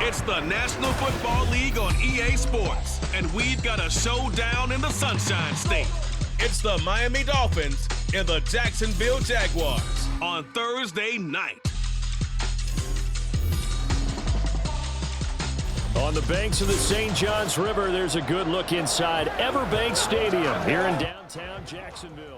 It's the National Football League on EA Sports, and we've got a showdown in the Sunshine State. It's the Miami Dolphins and the Jacksonville Jaguars on Thursday night. On the banks of the St. Johns River, there's a good look inside Everbank Stadium here in downtown Jacksonville.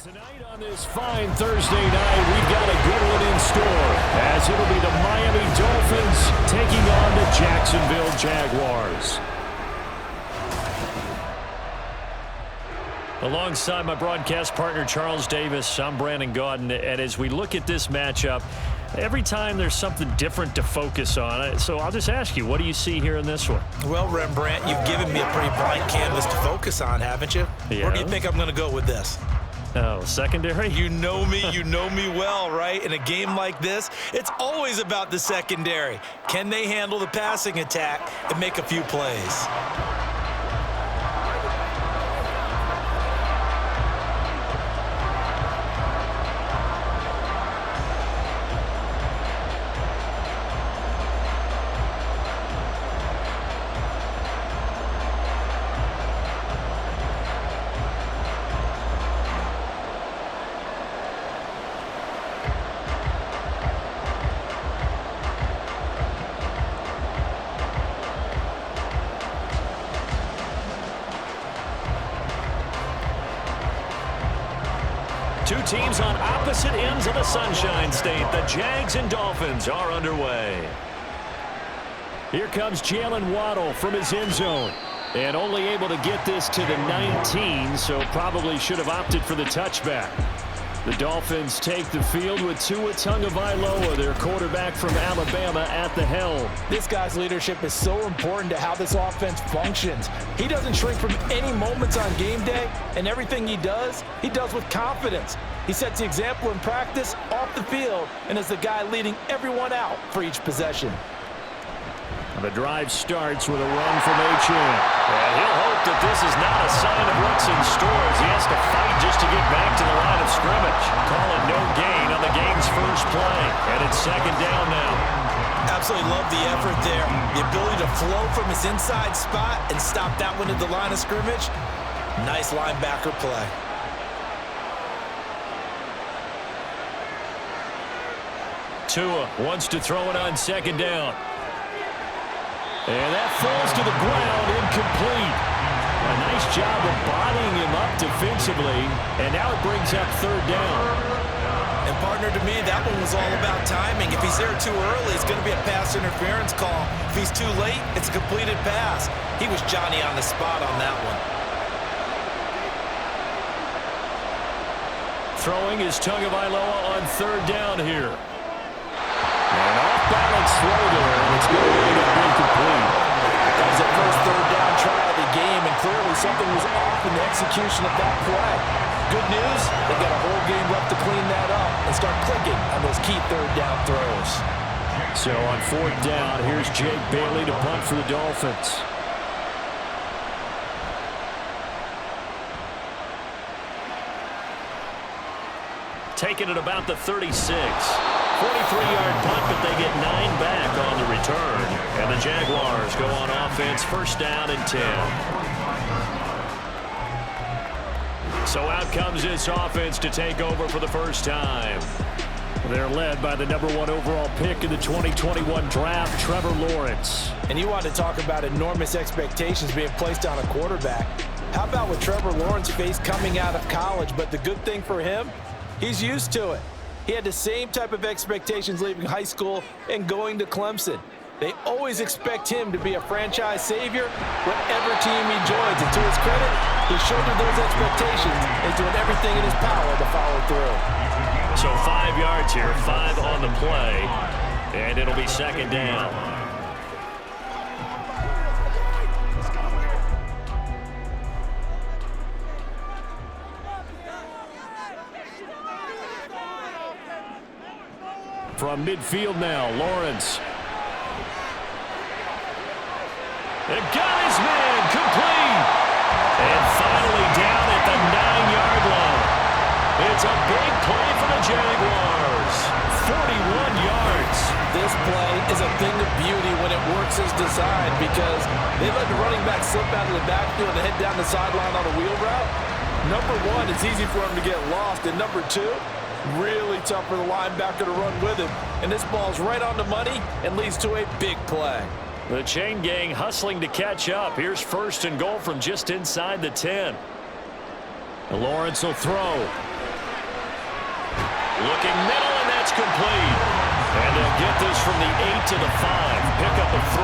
Tonight on this fine Thursday night, we've got a good one in store, as it'll be the Miami Dolphins taking on the Jacksonville Jaguars. Alongside my broadcast partner, Charles Davis, I'm Brandon Gaudin, and as we look at this matchup, every time there's something different to focus on. So I'll just ask you, what do you see here in this one? Well, Rembrandt, you've given me a pretty blank canvas to focus on, haven't you? Yeah. Where do you think I'm going to go with this? Oh, secondary? You know me well, right? In a game like this, it's always about the secondary. Can they handle the passing attack and make a few plays? Two teams on opposite ends of the Sunshine State. The Jags and Dolphins are underway. Here comes Jalen Waddle from his end zone. And only able to get this to the 19, so probably should have opted for the touchback. The Dolphins take the field with Tua Tagovailoa, their quarterback from Alabama, at the helm. This guy's leadership is so important to how this offense functions. He doesn't shrink from any moments on game day, and everything he does with confidence. He sets the example in practice, off the field, and is the guy leading everyone out for each possession. The drive starts with a run from H.M. And he'll hope that this is not a sign of what's in store as he has to fight just to get back to the line of scrimmage. Call it no gain on the game's first play. And it's second down now. Absolutely love the effort there. The ability to flow from his inside spot and stop that one at the line of scrimmage. Nice linebacker play. Tua wants to throw it on second down. And that falls to the ground, incomplete. A nice job of bodying him up defensively, and now it brings up third down. And partner, to me, that one was all about timing. If he's there too early, it's going to be a pass interference call. If he's too late, it's a completed pass. He was Johnny on the spot on that one. Throwing is Tagovailoa on third down here. An off-balance throw there, and it's going to end up incomplete. That was the first third down try of the game, and clearly something was off in the execution of that play. Good news, they've got a whole game left to clean that up and start clicking on those key third down throws. So on fourth down, here's Jake Bailey to punt for the Dolphins. Taking it about the 36. 43-yard punt, but they get 9 back on the return. And the Jaguars go on offense, first down and 10. So out comes this offense to take over for the first time. They're led by the #1 overall pick in the 2021 draft, Trevor Lawrence. And you want to talk about enormous expectations being placed on a quarterback. How about what Trevor Lawrence faced coming out of college? But the good thing for him, he's used to it. He had the same type of expectations leaving high school and going to Clemson. They always expect him to be a franchise savior, whatever team he joins. And to his credit, he shouldered those expectations and doing everything in his power to follow through. So 5 yards here, 5 on the play, and it'll be second down. From midfield now, Lawrence. They've got his man, complete. And finally down at the 9-yard line. beauty when it works as designed because they let the running back slip out of the backfield and head down the sideline on a wheel route. Number one, it's easy for him to get lost. And number two, really tough for the linebacker to run with him. And this ball's right on the money and leads to a big play. The chain gang hustling to catch up. Here's 1st and goal from just inside the 10. Lawrence will throw. Looking middle, and that's complete. And they'll get this from the 8 to the 5. Pick up a 3.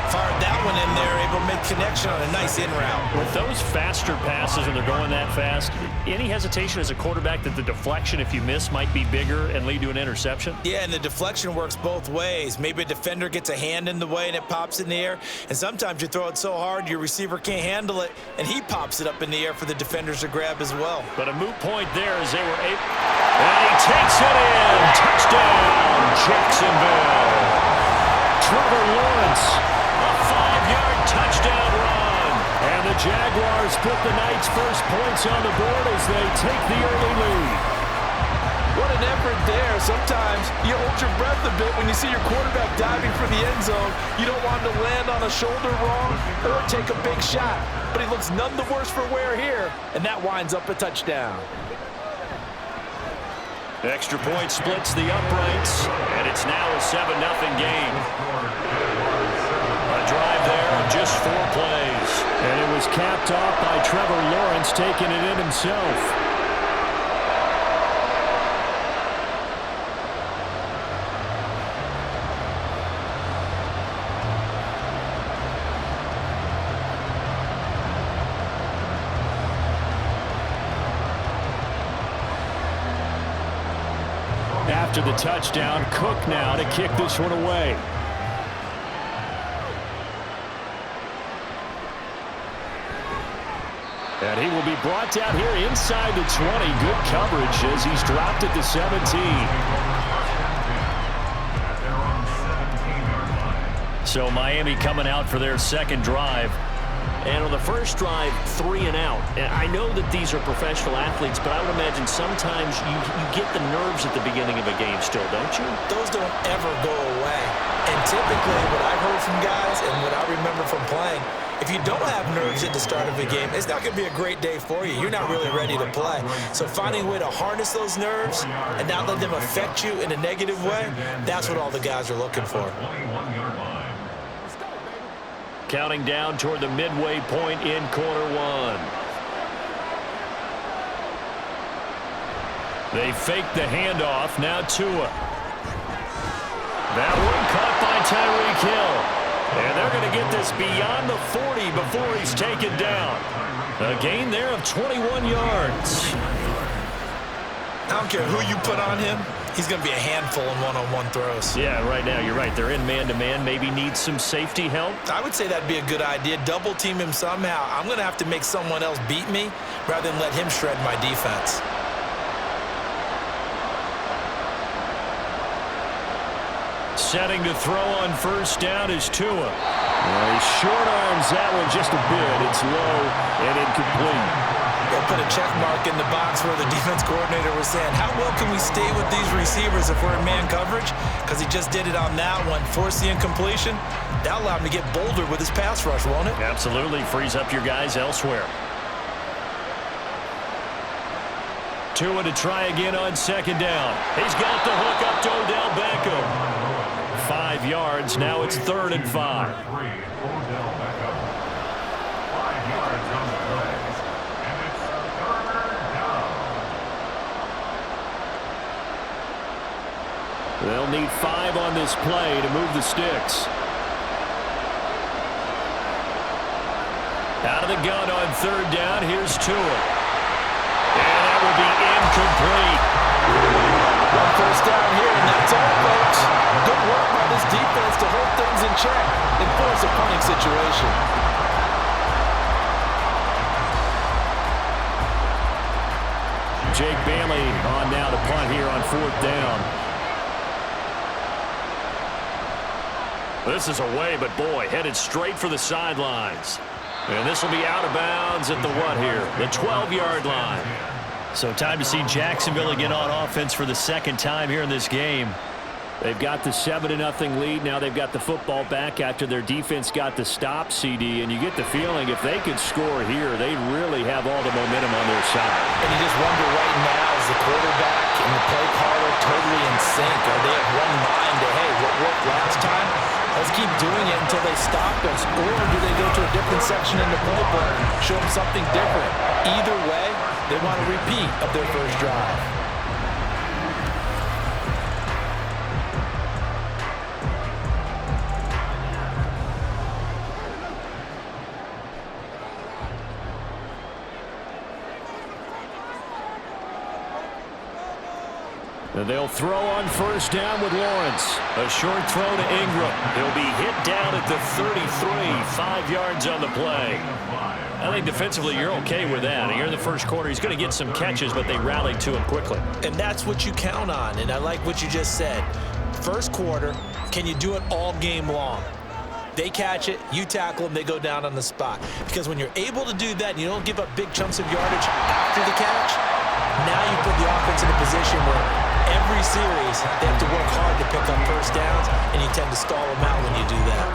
Fired that one in there, able to make connection on a nice in route. With those faster passes and they're going that fast, any hesitation as a quarterback that the deflection, if you miss, might be bigger and lead to an interception? Yeah, and the deflection works both ways. Maybe a defender gets a hand in the way and it pops in the air. And sometimes you throw it so hard your receiver can't handle it, and he pops it up in the air for the defenders to grab as well. But a moot point there as they were able. And he takes it in. Touchdown, Jacksonville. Trevor Lawrence. A 5-yard touchdown run. And the Jaguars put the night's first points on the board as they take the early lead. What an effort there. Sometimes you hold your breath a bit when you see your quarterback diving for the end zone. You don't want him to land on a shoulder wrong or take a big shot. But he looks none the worse for wear here, and that winds up a touchdown. Extra point splits the uprights, and it's now a 7-0 game. A drive there of just 4 plays. And it was capped off by Trevor Lawrence taking it in himself. After the touchdown, Cook now to kick this one away. And he will be brought down here inside the 20. Good coverage as he's dropped at the 17. So Miami coming out for their second drive. And on the first drive, 3 and out. And I know that these are professional athletes, but I would imagine sometimes you get the nerves at the beginning of a game still, don't you? Those don't ever go away. And typically what I've heard from guys and what I remember from playing, if you don't have nerves at the start of a game, it's not going to be a great day for you. You're not really ready to play. So finding a way to harness those nerves and not let them affect you in a negative way, that's what all the guys are looking for. Counting down toward the midway point in quarter 1. They fake the handoff. Now Tua. That one caught by Tyreek Hill. And they're going to get this beyond the 40 before he's taken down. A gain there of 21 yards. I don't care who you put on him. He's going to be a handful in one-on-one throws. Yeah, right now, you're right. They're in man-to-man. Maybe need some safety help. I would say that'd be a good idea. Double team him somehow. I'm going to have to make someone else beat me rather than let him shred my defense. Setting to throw on first down is Tua. He short arms that one just a bit. It's low and incomplete. They'll put a check mark in the box where the defense coordinator was saying, how well can we stay with these receivers if we're in man coverage? Because he just did it on that one. Force the incompletion. That'll allow him to get bolder with his pass rush, won't it? Absolutely. Frees up your guys elsewhere. Tua to try again on second down. He's got the hook up to Odell Beckham. 5 yards. Now it's 3rd and 5. They'll need 5 on this play to move the sticks. Out of the gun on 3rd down. Here's Tua. And that will be incomplete. One first down here, and that's all, folks. Good work by this defense to hold things in check and force a punting situation. Jake Bailey on now to punt here on 4th down. This is away, but boy, headed straight for the sidelines. And this will be out of bounds at the what here? The 12-yard line. So time to see Jacksonville again on offense for the second time here in this game. They've got the 7-0 lead. Now they've got the football back after their defense got the stop, CD. And you get the feeling if they could score here, they really have all the momentum on their side. And you just wonder right now, is the quarterback and the play caller totally in sync? Are they of one mind to, hey, what worked last time? Let's keep doing it until they stop us. Or do they go to a different section in the playbook, show them something different? Either way, they want a repeat of their first drive. They'll throw on first down with Lawrence. A short throw to Ingram. He'll be hit down at the 33, 5 yards on the play. I think defensively you're okay with that. Here in the first quarter, he's going to get some catches, but they rallied to him quickly. And that's what you count on, and I like what you just said. First quarter, can you do it all game long? They catch it, you tackle them, they go down on the spot. Because when you're able to do that and you don't give up big chunks of yardage after the catch, now you put the offense in a position where every series, they have to work hard to pick up first downs, and you tend to stall them out when you do that.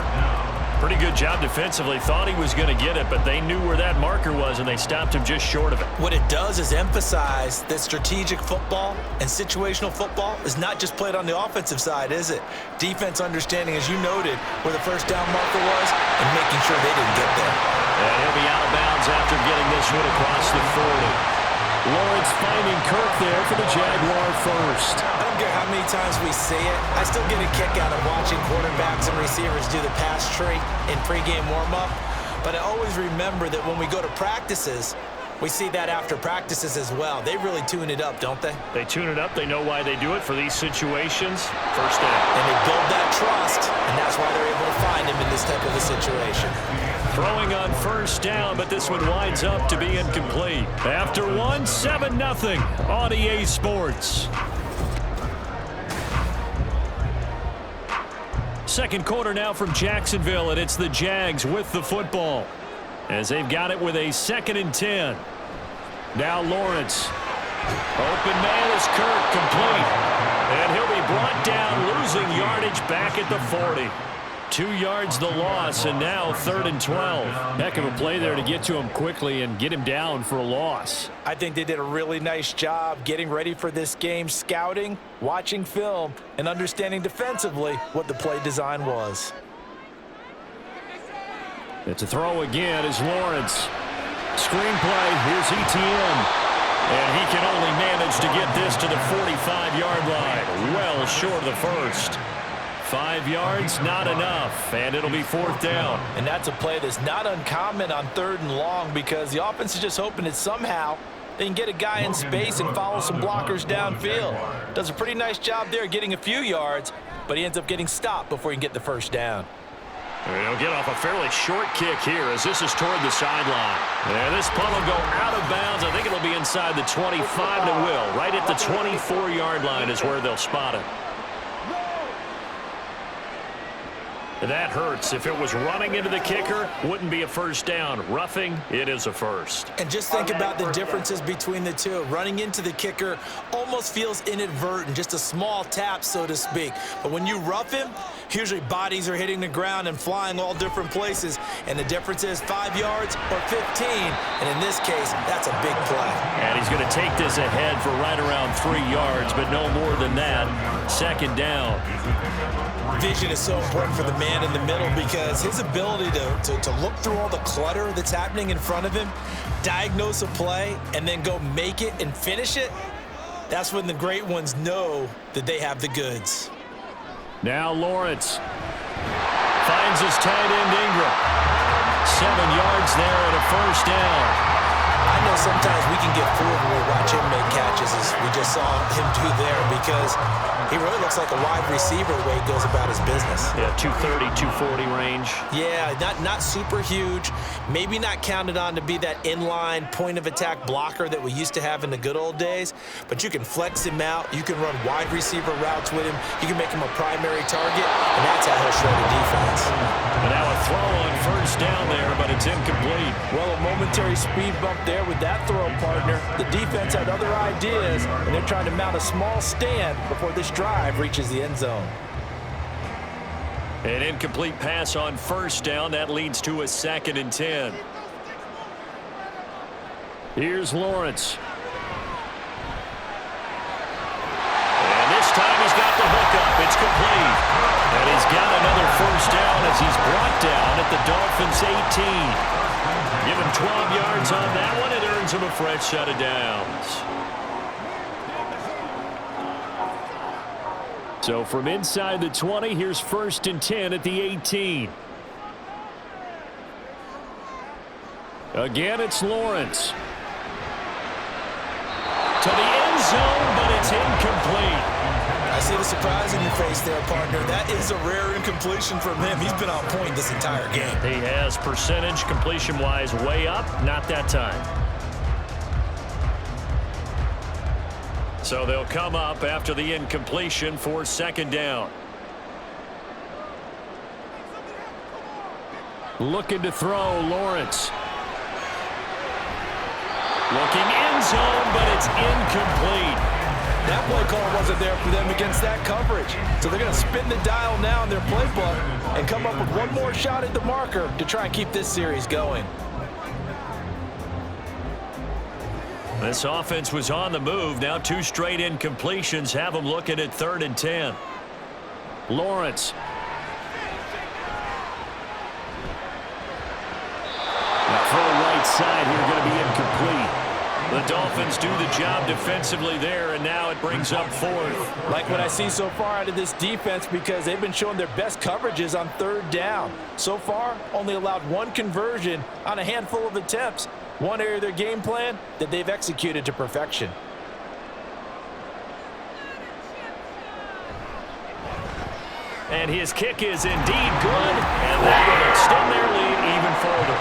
Pretty good job defensively. Thought he was going to get it, but they knew where that marker was, and they stopped him just short of it. What it does is emphasize that strategic football and situational football is not just played on the offensive side, is it? Defense understanding, as you noted, where the first down marker was and making sure they didn't get there. And he'll be out of bounds after getting this one across the 40. Lawrence finding Kirk there for the Jaguar first. I don't care how many times we see it. I still get a kick out of watching quarterbacks and receivers do the pass tree in pregame warm-up. But I always remember that when we go to practices, we see that after practices as well. They really tune it up, don't they? They tune it up. They know why they do it for these situations. First down. And they build that trust, and that's why they're able to find him in this type of a situation. Throwing on first down, but this one winds up to be incomplete. After 7-0 on EA Sports. Second quarter now from Jacksonville, and it's the Jags with the football as they've got it with a 2nd and 10. Now Lawrence. Open man is Kirk, complete. And he'll be brought down, losing yardage back at the 40. 2 yards the loss, and now 3rd and 12. Heck of a play there to get to him quickly and get him down for a loss. I think they did a really nice job getting ready for this game, scouting, watching film, and understanding defensively what the play design was. It's a throw again as Lawrence. Screenplay, here's ETN. And he can only manage to get this to the 45-yard line. Well short of the first. 5 yards, not enough, and it'll be 4th down. And that's a play that's not uncommon on 3rd and long because the offense is just hoping that somehow they can get a guy in space and follow some blockers downfield. Does a pretty nice job there getting a few yards, but he ends up getting stopped before he can get the first down. He'll get off a fairly short kick here as this is toward the sideline. And this punt will go out of bounds. I think it'll be inside the 25, and it will. Right at the 24-yard line is where they'll spot it. That hurts. If it was running into the kicker, wouldn't be a first down. Roughing, it is a first. And just think about the differences between the two. Running into the kicker almost feels inadvertent, just a small tap, so to speak. But when you rough him, usually bodies are hitting the ground and flying all different places. And the difference is 5 yards or 15. And in this case, that's a big play. And he's going to take this ahead for right around 3 yards, but no more than that. 2nd down. Vision is so important for the man in the middle because his ability to look through all the clutter that's happening in front of him, diagnose a play, and then go make it and finish it, that's when the great ones know that they have the goods. Now Lawrence finds his tight end Ingram. 7 yards there and a first down. I know sometimes we can get fooled when we watch him make catches, as we just saw him do there, because he really looks like a wide receiver the way he goes about his business. Yeah, 230, 240 range. Yeah, not super huge. Maybe not counted on to be that inline point-of-attack blocker that we used to have in the good old days, but you can flex him out. You can run wide receiver routes with him. You can make him a primary target, and that's how he'll show the defense. And now a throw on first down there, but it's incomplete. Well, a momentary speed bump there there with that throw, partner. The defense had other ideas, and they're trying to mount a small stand before this drive reaches the end zone. An incomplete pass on first down. That leads to a 2nd and 10. Here's Lawrence. And this time he's got the hookup. It's complete. And he's got another first down as he's brought down at the Dolphins' 18. Give him 12 yards on that one. It earns him a fresh set of downs. So from inside the 20, here's 1st and 10 at the 18. Again, it's Lawrence. To the end zone, but it's incomplete. I see the surprise in your face there, partner. That is a rare incompletion from him. He's been on point this entire game. He has percentage completion-wise way up, not that time. So they'll come up after the incompletion for 2nd down. Looking to throw, Lawrence. Looking end zone, but it's incomplete. That play call wasn't there for them against that coverage. So they're going to spin the dial now in their playbook and come up with one more shot at the marker to try and keep this series going. This offense was on the move. Now 2 straight incompletions have them looking at 3rd and 10. Lawrence. The throw right side here going to be incomplete. The Dolphins do the job defensively there, and now it brings up 4th. Like what I see so far out of this defense, because they've been showing their best coverages on 3rd down. So far, only allowed 1 conversion on a handful of attempts. One area of their game plan that they've executed to perfection. And his kick is indeed good, and that will extend their lead even further.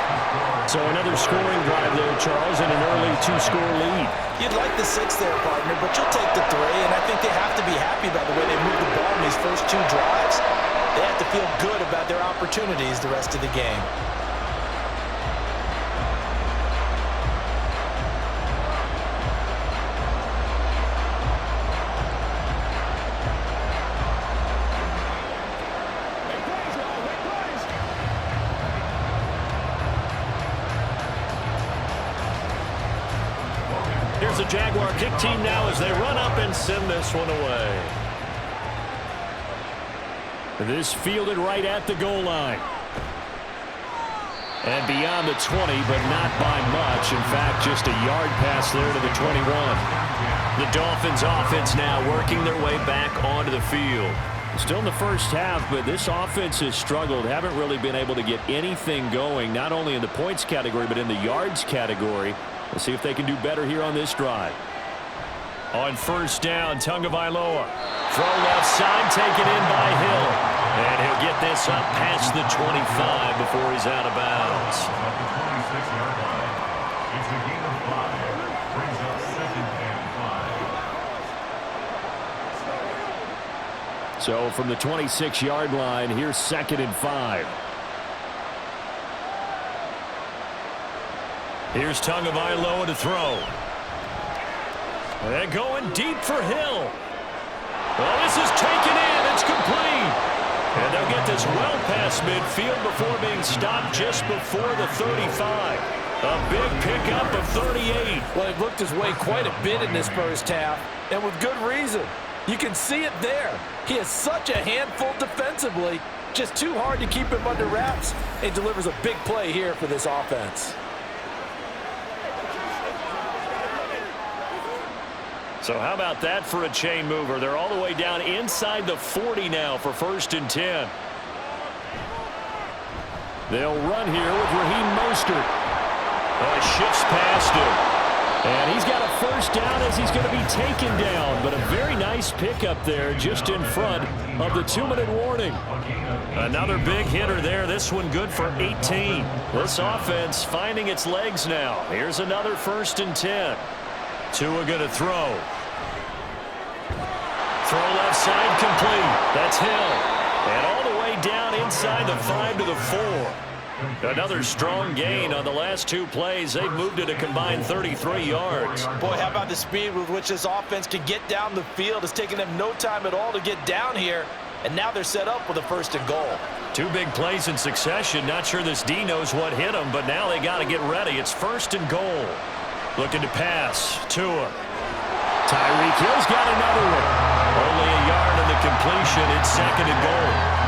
So another scoring drive there, Charles, and an early 2-score lead. You'd like the 6 there, partner, but you'll take the 3, and I think they have to be happy about the way they moved the ball in these first 2 drives. They have to feel good about their opportunities the rest of the game. Here's the Jaguar kick team now as they run up and send this one away. This fielded right at the goal line. And beyond the 20, but not by much. In fact, just a yard pass there to the 21. The Dolphins offense now working their way back onto the field. Still in the first half, but this offense has struggled. Haven't really been able to get anything going, not only in the points category, but in the yards category. Let's see if they can do better here on this drive. On first down, Tagovailoa. Throw left side, taken in by Hill. And he'll get this up past the 25 before he's out of bounds. So from the 26-yard line, here's 2nd and 5. Here's Tagovailoa to throw. And going deep for Hill. Well, this is taken in. It's complete. And they'll get this well past midfield before being stopped just before the 35. A big pickup of 38. Well, he looked his way quite a bit in this first half, and with good reason. You can see it there. He is such a handful defensively. Just too hard to keep him under wraps. It delivers a big play here for this offense. So how about that for a chain mover? They're all the way down inside the 40 now for 1st and 10. They'll run here with Raheem Mostert. Shifts past him. And he's got a first down as he's going to be taken down. But a very nice pickup there just in front of the 2-minute warning. Another big hitter there. This one good for 18. This offense finding its legs now. Here's another 1st and 10. Tua going to throw. Throw left side complete. That's Hill. And all the way down inside the 5 to the 4. Another strong gain on the last 2 plays. They've moved it a combined 33 yards. Boy, how about the speed with which this offense can get down the field? It's taken them no time at all to get down here, and now they're set up with a 1st and goal. 2 big plays in succession. Not sure this D knows what hit him, but now they got to get ready. It's 1st and goal. Looking to pass. Tua. Tyreek Hill's got another one. Only a yard in the completion. It's 2nd and goal.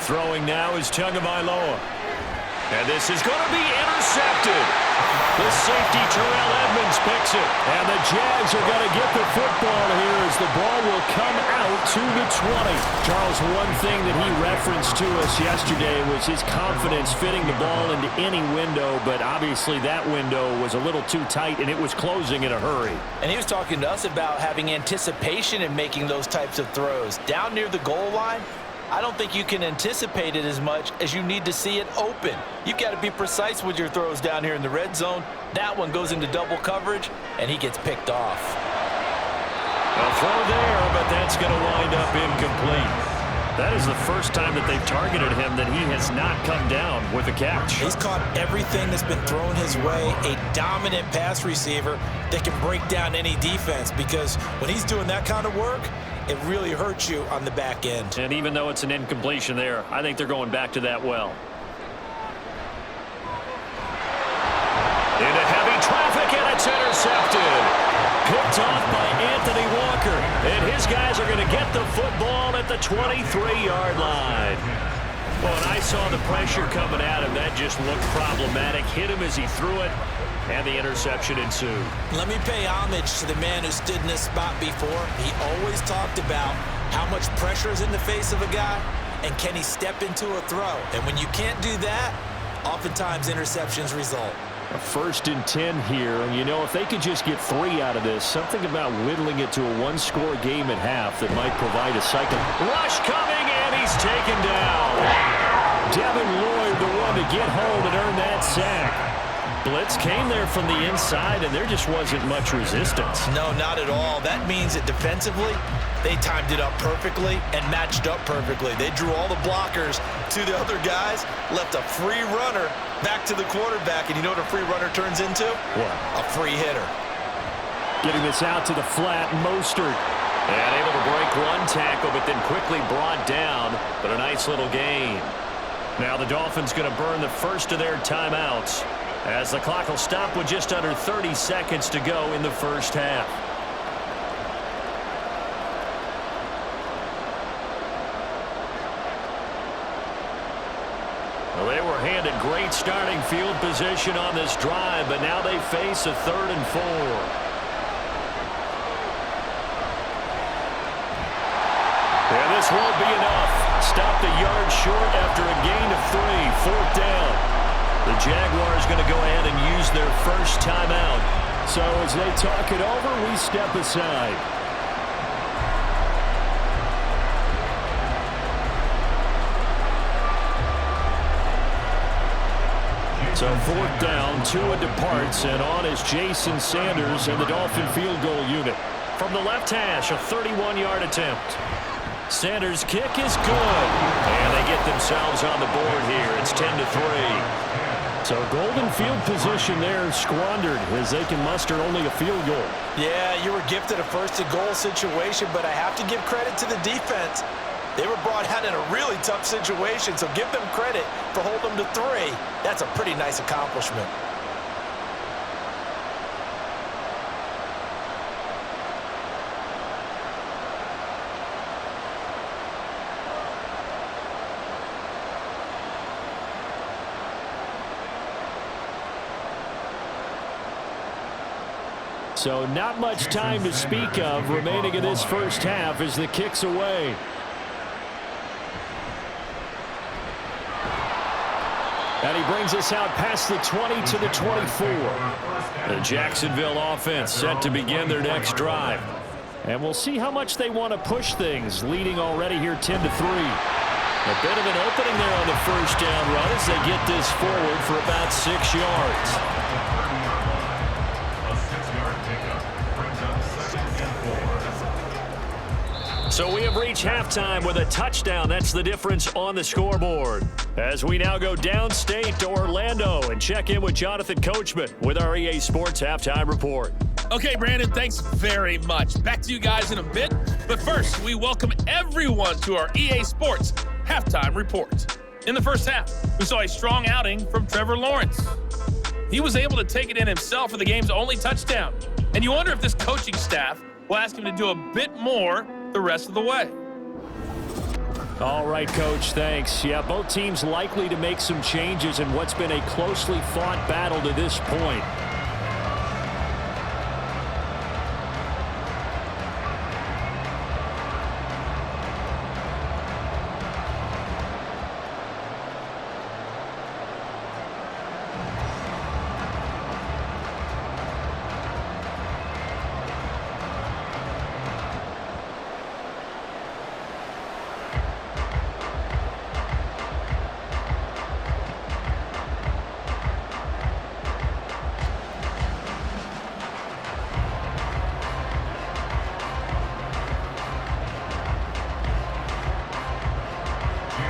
Throwing now is Tagovailoa. And this is going to be intercepted. The safety, Terrell Edmonds, picks it. And the Jags are going to get the football here as the ball will come out to the 20. Charles, one thing that he referenced to us yesterday was his confidence fitting the ball into any window, but obviously that window was a little too tight, and it was closing in a hurry. And he was talking to us about having anticipation in making those types of throws. Down near the goal line, I don't think you can anticipate it as much as you need to see it open. You've got to be precise with your throws down here in the red zone. That one goes into double coverage, and he gets picked off. A throw there, but that's going to wind up incomplete. That is the first time that they've targeted him that he has not come down with a catch. He's caught everything that's been thrown his way. A dominant pass receiver that can break down any defense, because when he's doing that kind of work, it really hurts you on the back end. And even though it's an incompletion there, I think they're going back to that well. Into heavy traffic, and it's intercepted. Picked off by Anthony Walker. And his guys are going to get the football at the 23-yard line. Well, when I saw the pressure coming at him, that just looked problematic. Hit him as he threw it, and the interception ensued. Let me pay homage to the man who stood in this spot before. He always talked about how much pressure is in the face of a guy, and can he step into a throw. And when you can't do that, oftentimes interceptions result. A 1st and 10 here, and you know, if they could just get 3 out of this, something about whittling it to a 1-score game at half that might provide a cycle. Rush coming, and he's taken down. Devin Lloyd, the one to get home and earn that sack. Blitz came there from the inside, and there just wasn't much resistance. No, not at all. That means that defensively, they timed it up perfectly and matched up perfectly. They drew all the blockers to the other guys, left a free runner back to the quarterback, and you know what a free runner turns into? What? A free hitter. Getting this out to the flat, Mostert. And able to break one tackle, but then quickly brought down, but a nice little gain. Now the Dolphins going to burn the first of their timeouts, as the clock will stop with just under 30 seconds to go in the first half. Well, they were handed great starting field position on this drive, but now they face a 3rd and 4. And this won't be enough. Stopped a yard short after a gain of 3, 4th down. The Jaguars going to go ahead and use their first timeout. So as they talk it over, we step aside. So 4th down, Tua departs, and on is Jason Sanders and the Dolphin field goal unit. From the left hash, a 31-yard attempt. Sanders' kick is good, and they get themselves on the board here. It's 10-3. So golden field position there squandered as they can muster only a field goal. Yeah, you were gifted a 1st and goal situation, but I have to give credit to the defense. They were brought out in a really tough situation, so give them credit for holding them to 3. That's a pretty nice accomplishment. So not much time to speak of remaining in this first half as the kick's away. And he brings us out past the 20 to the 24. The Jacksonville offense set to begin their next drive. And we'll see how much they want to push things, leading already here 10-3. A bit of an opening there on the first down run as they get this forward for about 6 yards. So we have reached halftime with a touchdown. That's the difference on the scoreboard. As we now go downstate to Orlando and check in with Jonathan Coachman with our EA Sports Halftime Report. Okay, Brandon, thanks very much. Back to you guys in a bit. But first, we welcome everyone to our EA Sports Halftime Report. In the first half, we saw a strong outing from Trevor Lawrence. He was able to take it in himself for the game's only touchdown. And you wonder if this coaching staff will ask him to do a bit more the rest of the way. All right, Coach, thanks. Yeah, both teams likely to make some changes in what's been a closely fought battle to this point.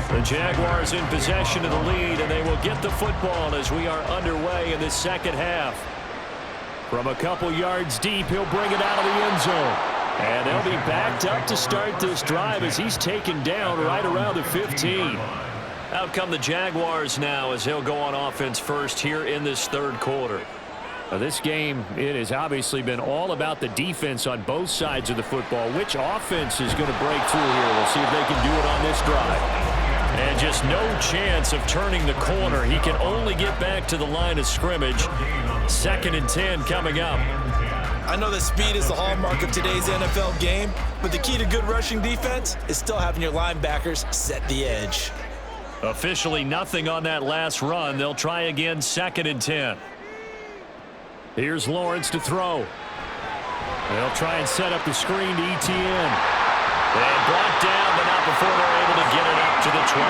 The Jaguars in possession of the lead, and they will get the football as we are underway in the second half. From a couple yards deep, he'll bring it out of the end zone. And they'll be backed up to start this drive as he's taken down right around the 15. Out come the Jaguars now as he'll go on offense first here in this third quarter. Now this game, it has obviously been all about the defense on both sides of the football. Which offense is going to break through here? We'll see if they can do it on this drive. And just no chance of turning the corner. He can only get back to the line of scrimmage. 2nd and 10 coming up. I know that speed is the hallmark of today's NFL game, but the key to good rushing defense is still having your linebackers set the edge. Officially nothing on that last run. They'll try again, 2nd and 10. Here's Lawrence to throw. They'll try and set up the screen to ETN. And brought down, but not before they're able to get it up to the 25.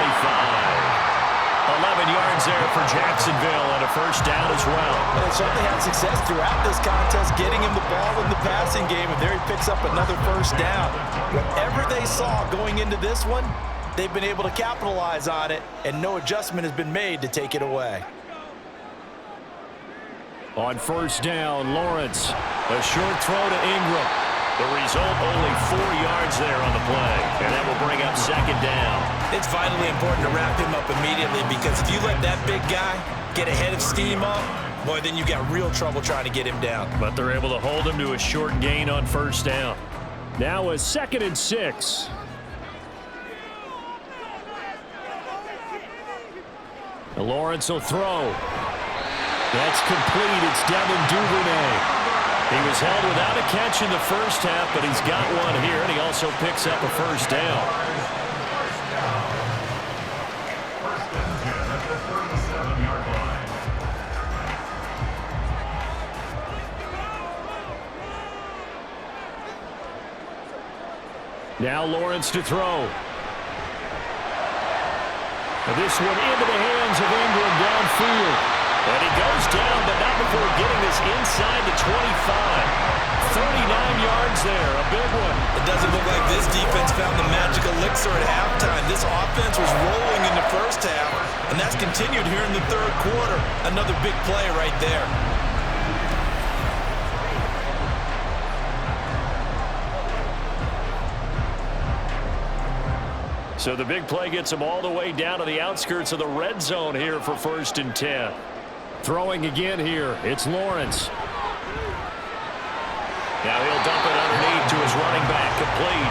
11 yards there for Jacksonville and a first down as well. They certainly had success throughout this contest, getting him the ball in the passing game, and there he picks up another first down. Whatever they saw going into this one, they've been able to capitalize on it, and no adjustment has been made to take it away. On first down, Lawrence, a short throw to Ingram. The result, only 4 yards there on the play, and that will bring up 2nd down. It's vitally important to wrap him up immediately because if you let that big guy get ahead of steam up, boy, then you got real trouble trying to get him down. But they're able to hold him to a short gain on first down. Now a 2nd and 6. Lawrence will throw. That's complete. It's Devin Duvernay. He was held without a catch in the first half, but he's got one here, and he also picks up a first down. Now Lawrence to throw. This one into the hands of Ingram downfield. And he goes down, but not before getting this inside the 25. 39 yards there, a big one. It doesn't look like this defense found the magic elixir at halftime. This offense was rolling in the first half, and that's continued here in the third quarter. Another big play right there. So the big play gets him all the way down to the outskirts of the red zone here for 1st and 10. Throwing again here, it's Lawrence. Now he'll dump it underneath to his running back, complete.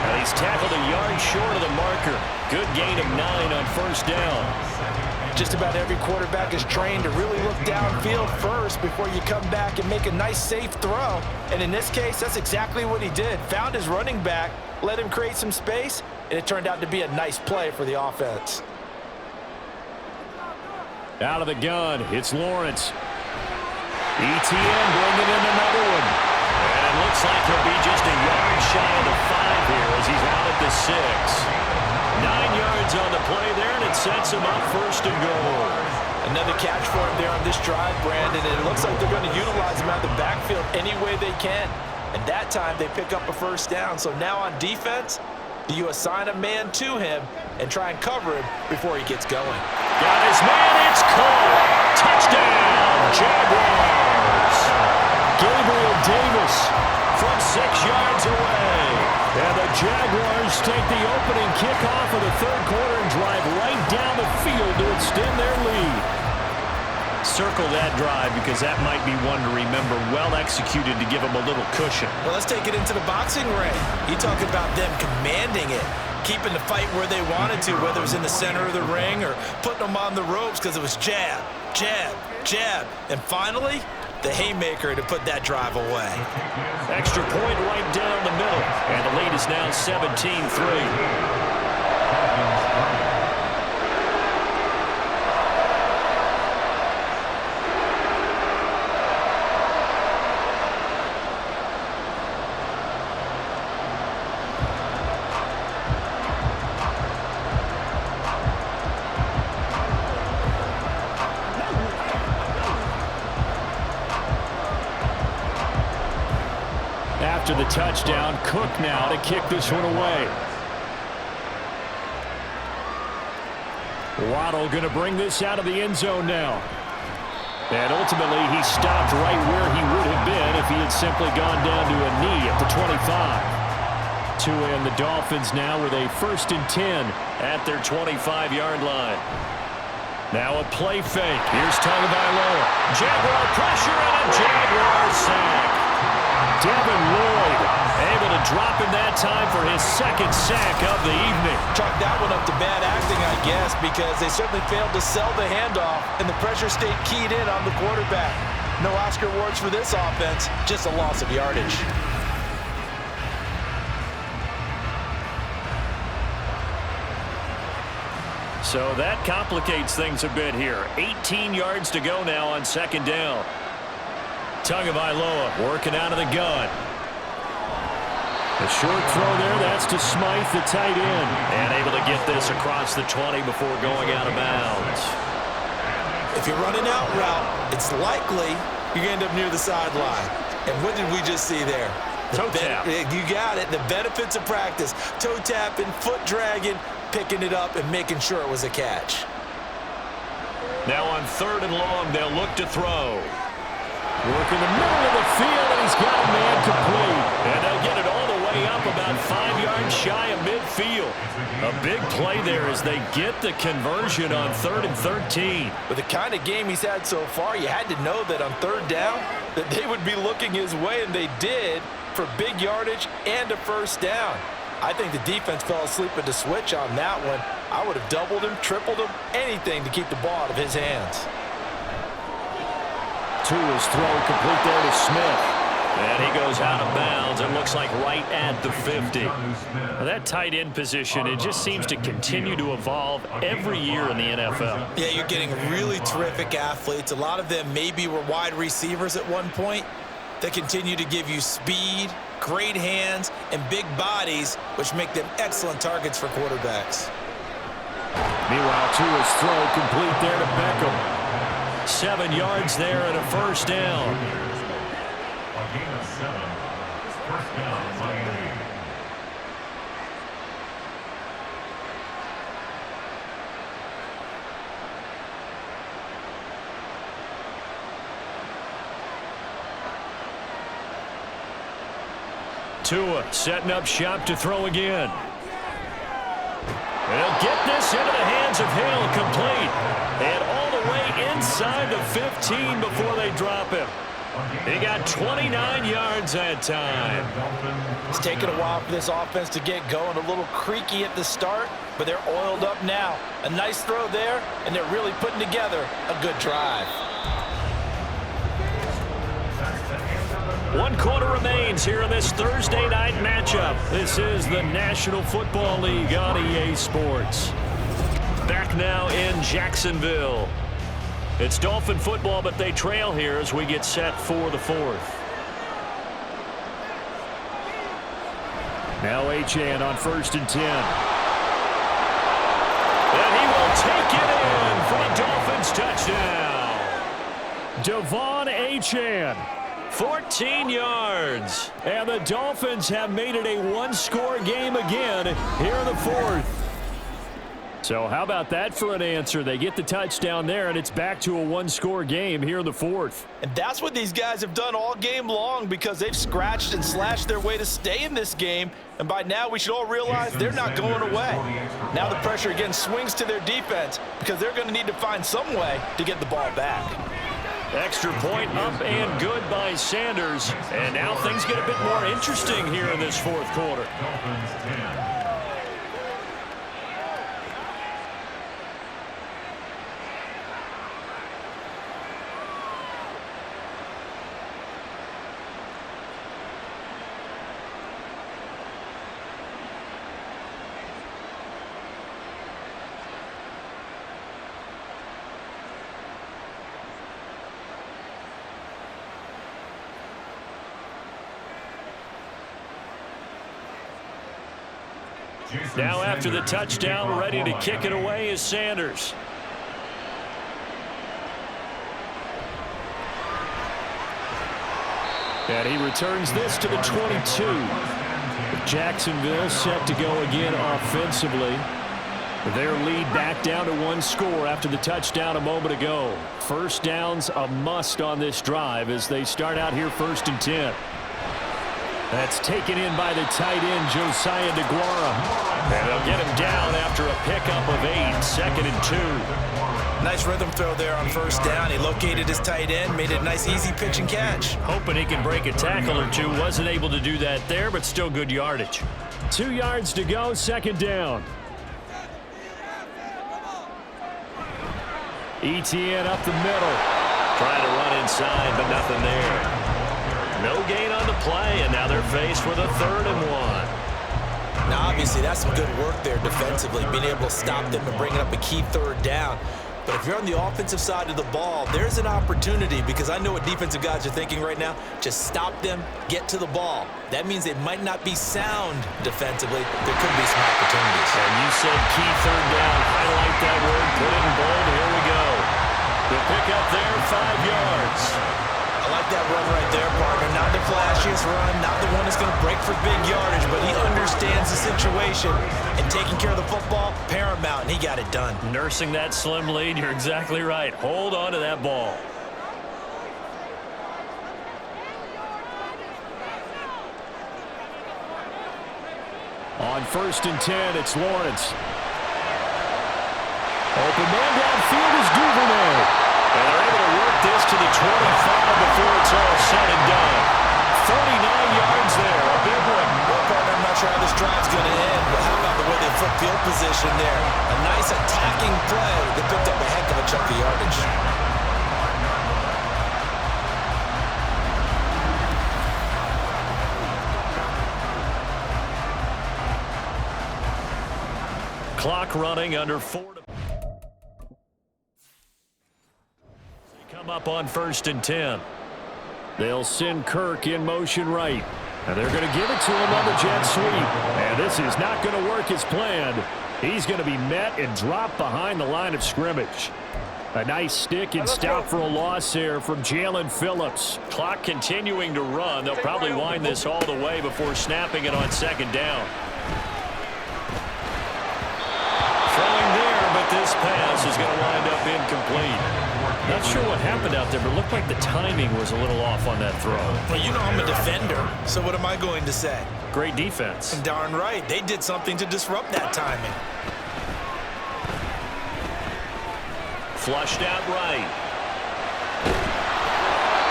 And he's tackled a yard short of the marker. Good gain of 9 on first down. Just about every quarterback is trained to really look downfield first before you come back and make a nice, safe throw. And in this case, that's exactly what he did. Found his running back, let him create some space, and it turned out to be a nice play for the offense. Out of the gun, it's Lawrence. ETN bringing in another one. And it looks like he'll be just a yard shy of the 5 here as he's out at the 6. 9 yards on the play there, and it sets him up first and goal. Another catch for him there on this drive, Brandon, and it looks like they're going to utilize him out of the backfield any way they can. And that time, they pick up a first down. So now on defense, do you assign a man to him and try and cover him before he gets going? Got his man, it's caught. Touchdown, Jaguars. Gabriel Davis from 6 yards away. And the Jaguars take the opening kickoff of the third quarter and drive right down the field to extend their lead. Circle that drive because that might be one to remember. Well executed to give them a little cushion. Well, let's take it into the boxing ring. You talk about them commanding it, keeping the fight where they wanted to, whether it was in the center of the ring or putting them on the ropes because it was jab, jab, jab. And finally, the haymaker to put that drive away. Extra point right down the middle. And the lead is now 17-3. After the touchdown, Cook now to kick this one away. Waddle going to bring this out of the end zone now. And ultimately, he stopped right where he would have been if he had simply gone down to a knee at the 25. Tua and the Dolphins now with a 1st and 10 at their 25-yard line. Now a play fake. Here's Tagovailoa. Jaguar pressure and a Jaguar sack. Devin Lloyd able to drop him that time for his 2nd sack of the evening. Chalk that one up to bad acting, I guess, because they certainly failed to sell the handoff, and the pressure stayed keyed in on the quarterback. No Oscar awards for this offense, just a loss of yardage. So that complicates things a bit here. 18 yards to go now on 2nd down. Tagovailoa working out of the gun. A short throw there. That's to Smythe, the tight end. And able to get this across the 20 before going out of bounds. If you're running out route, it's likely you're going to end up near the sideline. And what did we just see there? Toe tap. You got it. The benefits of practice. Toe tapping, foot dragging, picking it up, and making sure it was a catch. Now on 3rd and long, they'll look to throw. Working the middle of the field, and he's got a man complete. And they'll get it all the way up about 5 yards shy of midfield. A big play there as they get the conversion on 3rd and 13. With the kind of game he's had so far, you had to know that on 3rd down that they would be looking his way, and they did for big yardage and a 1st down. I think the defense fell asleep at the switch on that one. I would have doubled him, tripled him, anything to keep the ball out of his hands. Tua's throw complete there to Smith. And he goes out of bounds. It looks like right at the 50. Now that tight end position, it just seems to continue to evolve every year in the NFL. Yeah, you're getting really terrific athletes. A lot of them maybe were wide receivers at one point. They continue to give you speed, great hands, and big bodies, which make them excellent targets for quarterbacks. Meanwhile, Tua's throw complete there to Beckham. 7 yards there and a 1st down. Tua setting up shop to throw again. They'll get this into the hands of Hill, complete. And all the way inside the 15 before they drop him. He got 29 yards that time. It's taken a while for this offense to get going. A little creaky at the start, but they're oiled up now. A nice throw there, and they're really putting together a good drive. 1 quarter remains here in this Thursday night matchup. This is the National Football League on EA Sports. Back now in Jacksonville. It's Dolphin football, but they trail here as we get set for the 4th. Now Achane on 1st and 10. And he will take it in for the Dolphins touchdown. Devon Achane, 14 yards. And the Dolphins have made it a one-score game again here in the 4th. So how about that for an answer? They get the touchdown there, and it's back to a one-score game here in the 4th. And that's what these guys have done all game long because they've scratched and slashed their way to stay in this game. And by now, we should all realize they're not going away. Now the pressure again swings to their defense because they're going to need to find some way to get the ball back. Extra point up and good by Sanders. And now things get a bit more interesting here in this 4th quarter. Now after the touchdown, ready to kick it away is Sanders. And he returns this to the 22. Jacksonville set to go again offensively. Their lead back down to one score after the touchdown a moment ago. First down's a must on this drive as they start out here 1st and 10. That's taken in by the tight end, Josiah DeGuara. And they'll get him down after a pickup of 8, 2nd and 2. Nice rhythm throw there on 1st down. He located his tight end, made it a nice easy pitch and catch. Hoping he can break a tackle or two. Wasn't able to do that there, but still good yardage. 2 yards to go, 2nd down. ETN up the middle. Trying to run inside, but nothing there. No gain on the play, and now they're faced with a 3rd and 1. Now, obviously, that's some good work there defensively, being able to stop them and bringing up a key 3rd down. But if you're on the offensive side of the ball, there's an opportunity because I know what defensive guys are thinking right now. Just stop them, get to the ball. That means they might not be sound defensively. There could be some opportunities. And you said key 3rd down. Highlight that word, put it in bold. Here we go. The pickup there, 5 yards. I like that run right there, partner. Not the flashiest run, not the one that's going to break for big yardage, but he understands the situation, and taking care of the football, paramount, and he got it done. Nursing that slim lead, you're exactly right. Hold on to that ball. On 1st and 10, it's Lawrence. Open man downfield is Duvernay. And they're able to work this to the 25 before it's all said and done. 49 yards there, a big one. Well, partner, I'm not sure how this drive's going to end, but how about the way they flip field position there? A nice attacking play that picked up a heck of a chunk of yardage. Clock running under 4 to come up on 1st and 10. They'll send Kirk in motion right. And they're going to give it to him on the jet sweep. And this is not going to work as planned. He's going to be met and dropped behind the line of scrimmage. A nice stick and stop for a loss there from Jalen Phillips. Clock continuing to run. They'll probably wind this all the way before snapping it on 2nd down. Throwing there, but this pass is going to wind up incomplete. Not sure what happened out there, but it looked like the timing was a little off on that throw. Well, you know I'm a defender, so what am I going to say? Great defense. Darn right. They did something to disrupt that timing. Flushed out right.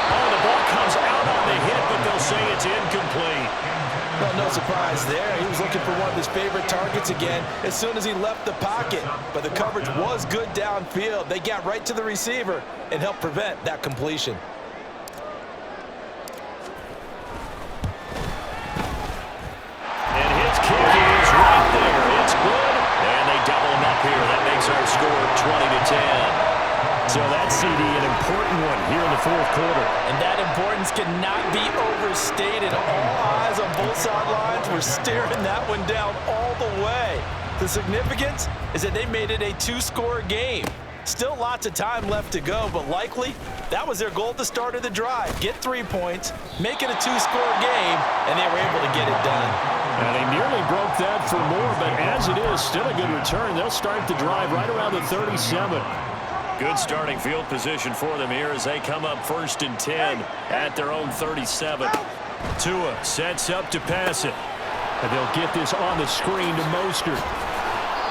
Oh, the ball comes out on the hit, but they'll say it's incomplete. Well, no surprise there. He was looking for one of his favorite targets again as soon as he left the pocket. But the coverage was good downfield. They got right to the receiver and helped prevent that completion. And his kick is right there. It's good. And they double him up here. That makes our score 20-10. So that's CD, an important one here in the fourth quarter. And that importance cannot be overstated. All eyes on both sidelines were staring that one down all the way. The significance is that they made it a two-score game. Still lots of time left to go, but likely that was their goal at the start of the drive. Get 3 points, make it a two-score game, and they were able to get it done. And they nearly broke that for more, but as it is, still a good return. They'll start the drive right around the 37. Good starting field position for them here as they come up 1st and 10 at their own 37. Tua sets up to pass it. And they'll get this on the screen to Mostert.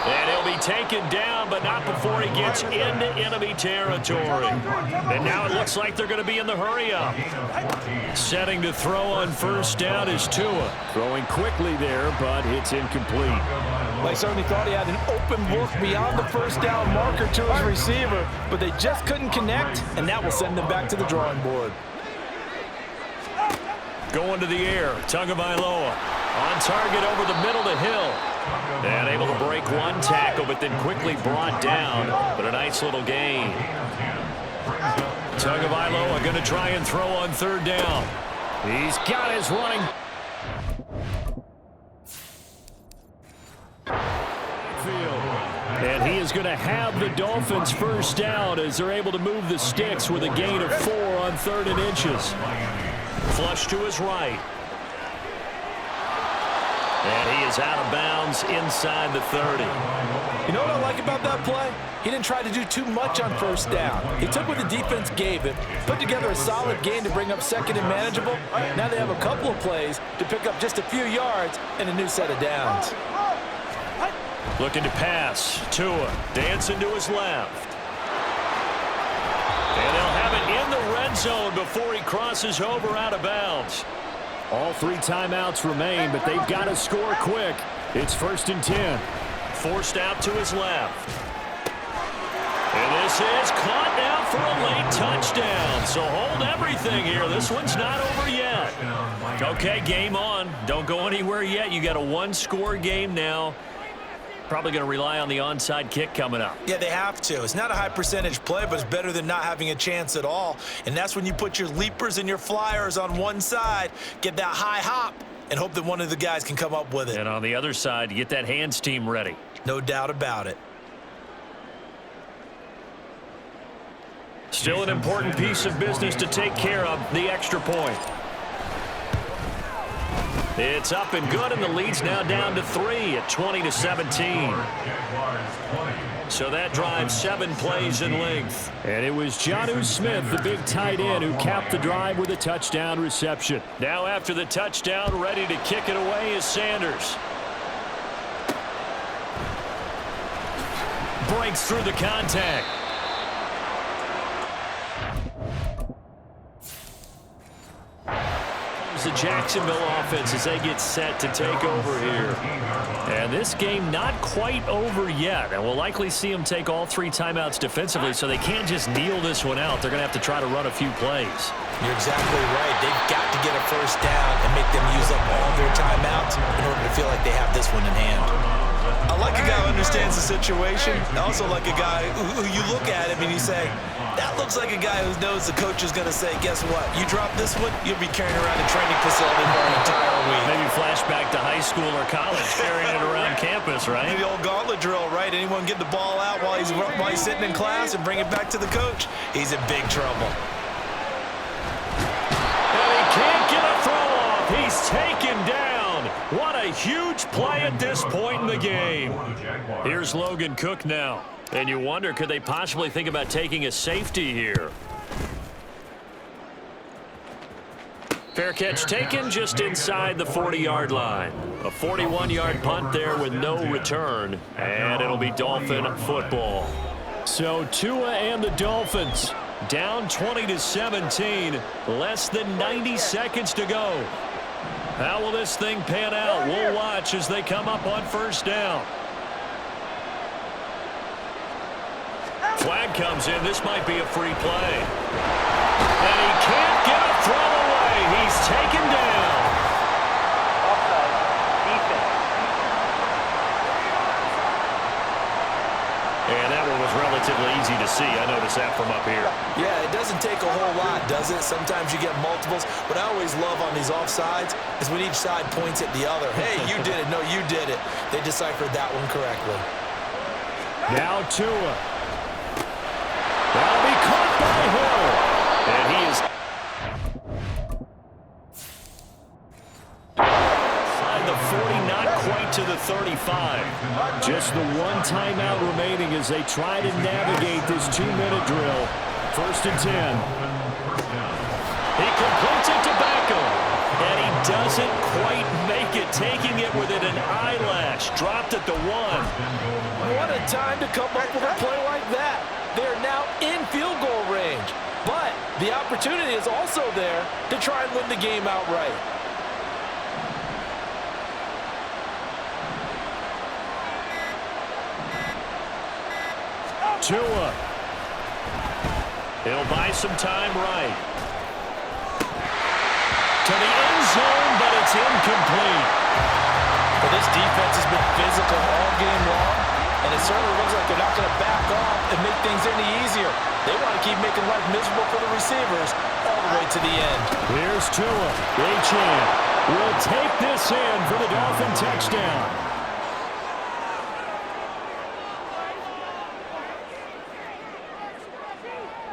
And he'll be taken down, but not before he gets into enemy territory. And now it looks like they're going to be in the hurry-up. Setting to throw on 1st down is Tua. Throwing quickly there, but it's incomplete. They certainly thought he had an open look beyond the 1st down marker to his receiver, but they just couldn't connect, and that will send them back to the drawing board. Going to the air, Tagovailoa. On target over the middle to Hill. And able to break one tackle, but then quickly brought down. But a nice little gain. Tagovailoa going to try and throw on 3rd down. He's got his running. And he is going to have the Dolphins 1st down as they're able to move the sticks with a gain of 4 on 3rd and inches. Flush to his right. And he is out of bounds inside the 30. You know what I like about that play? He didn't try to do too much on 1st down. He took what the defense gave him, put together a solid game to bring up 2nd and manageable. Now they have a couple of plays to pick up just a few yards and a new set of downs. Looking to pass. Tua dancing to his left. And they'll have it in the red zone before he crosses over out of bounds. All 3 timeouts remain, but they've got to score quick. It's 1st and 10. Forced out to his left. And this is caught now for a late touchdown. So hold everything here. This one's not over yet. Okay, game on. Don't go anywhere yet. You got a 1-score game now. Probably going to rely on the onside kick coming up. Yeah, they have to. It's not a high percentage play, but it's better than not having a chance at all. And that's when you put your leapers and your flyers on one side, get that high hop, and hope that one of the guys can come up with it. And on the other side, you get that hands team ready. No doubt about it. Still an important piece of business to take care of, the extra point. It's up and good, and the lead's now down to 3 at 20-17. So that drives 7 plays in length. And it was Jonnu Smith, the big tight end, who capped the drive with a touchdown reception. Now after the touchdown, ready to kick it away is Sanders. Breaks through the contact. The Jacksonville offense as they get set to take over here. And this game not quite over yet. And we'll likely see them take all 3 timeouts defensively, so they can't just kneel this one out. They're going to have to try to run a few plays. You're exactly right. They've got to get a 1st down and make them use up all their timeouts in order to feel like they have this one in hand. I like a guy who understands the situation. I also like a guy who you look at him and you say, that looks like a guy who knows the coach is going to say, guess what? You drop this one, you'll be carrying around the training facility for an entire week. Maybe flashback to high school or college, carrying it around campus, right? The old gauntlet drill, right? Anyone get the ball out while he's sitting in class and bring it back to the coach, he's in big trouble. And he can't get a throw off. He's taken down. What a huge play at this point in the game. Here's Logan Cook now. And you wonder, could they possibly think about taking a safety here? Fair catch taken just inside the 40-yard line. A 41-yard punt there with no return. And it'll be Dolphin football. So Tua and the Dolphins down 20-17. Less than 90 seconds to go. How will this thing pan out? We'll watch as they come up on 1st down. Flag comes in. This might be a free play. And he can't get a throw away. He's taken down. Offside. Defense. And that one was relatively easy to see. I noticed process that from up here. Yeah, it doesn't take a whole lot, does it? Sometimes you get multiples. What I always love on these offsides is when each side points at the other. Hey, you did it. No, you did it. They deciphered that one correctly. Now Tua. That'll be caught by Hill. And he is inside the 40, not quite to the 35. Just the one timeout remaining as they try to navigate this 2-minute drill. 1st and 10. He completes it to Beckham. And he doesn't quite make it, taking it within an eyelash. Dropped at the 1. What a time to come up with a play like that. They're now in field goal range. But the opportunity is also there to try and win the game outright. Tua. He'll buy some time right. To the end zone, but it's incomplete. Well, this defense has been physical all game long, and it certainly looks like they're not going to back off and make things any easier. They want to keep making life miserable for the receivers all the way to the end. Here's Tua. Achane will take this in for the Dolphin touchdown.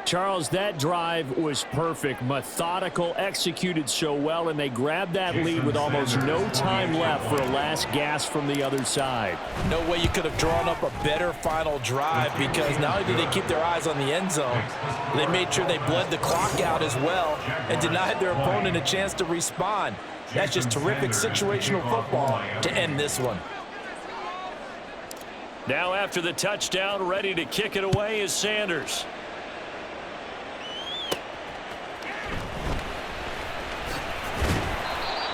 Charles, that drive was perfect, methodical, executed so well, and they grabbed that lead with almost no time left for a last gasp from the other side. No way you could have drawn up a better final drive, because not only did they keep their eyes on the end zone, they made sure they bled the clock out as well and denied their opponent a chance to respond. That's just terrific situational football to end this one. Now after the touchdown, ready to kick it away is Sanders.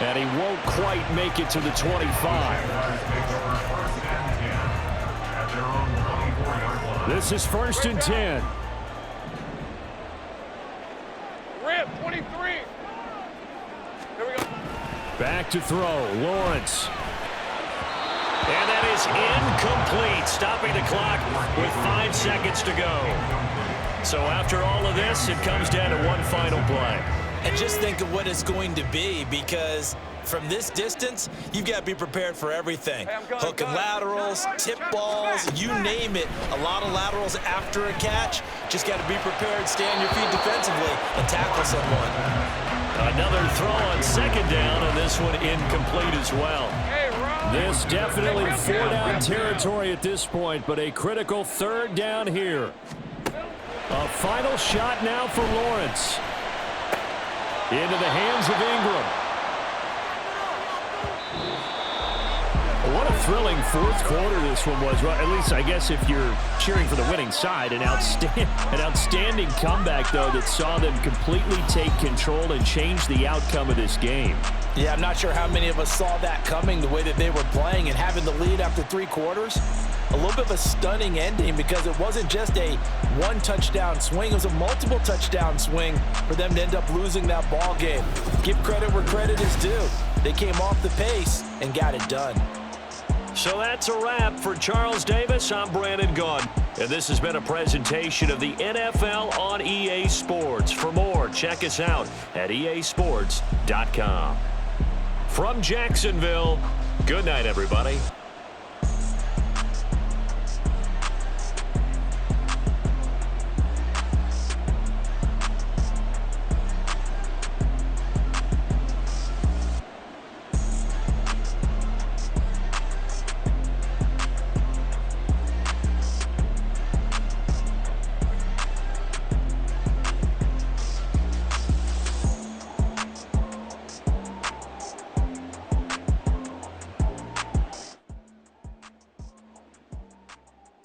And he won't quite make it to the 25. This is 1st and 10. Rip, 23. Here we go. Back to throw, Lawrence. And that is incomplete, stopping the clock with 5 seconds to go. So after all of this, it comes down to one final play. And just think of what it's going to be, because from this distance, you've got to be prepared for everything. Hook and laterals, tip balls, you name it. A lot of laterals after a catch. Just got to be prepared, stay on your feet defensively, and tackle someone. Another throw on 2nd down, and this one incomplete as well. This definitely 4-down territory at this point, but a critical 3rd down here. A final shot now for Lawrence. Into the hands of Ingram. What a thrilling 4th quarter this one was. Well, at least I guess if you're cheering for the winning side, an outstanding comeback, though, that saw them completely take control and change the outcome of this game. Yeah, I'm not sure how many of us saw that coming, the way that they were playing and having the lead after 3 quarters. A little bit of a stunning ending, because it wasn't just a 1-touchdown swing. It was a multiple touchdown swing for them to end up losing that ball game. Give credit where credit is due. They came off the pace and got it done. So that's a wrap for Charles Davis. I'm Brandon Gunn, and this has been a presentation of the NFL on EA Sports. For more, check us out at easports.com. From Jacksonville, good night, everybody.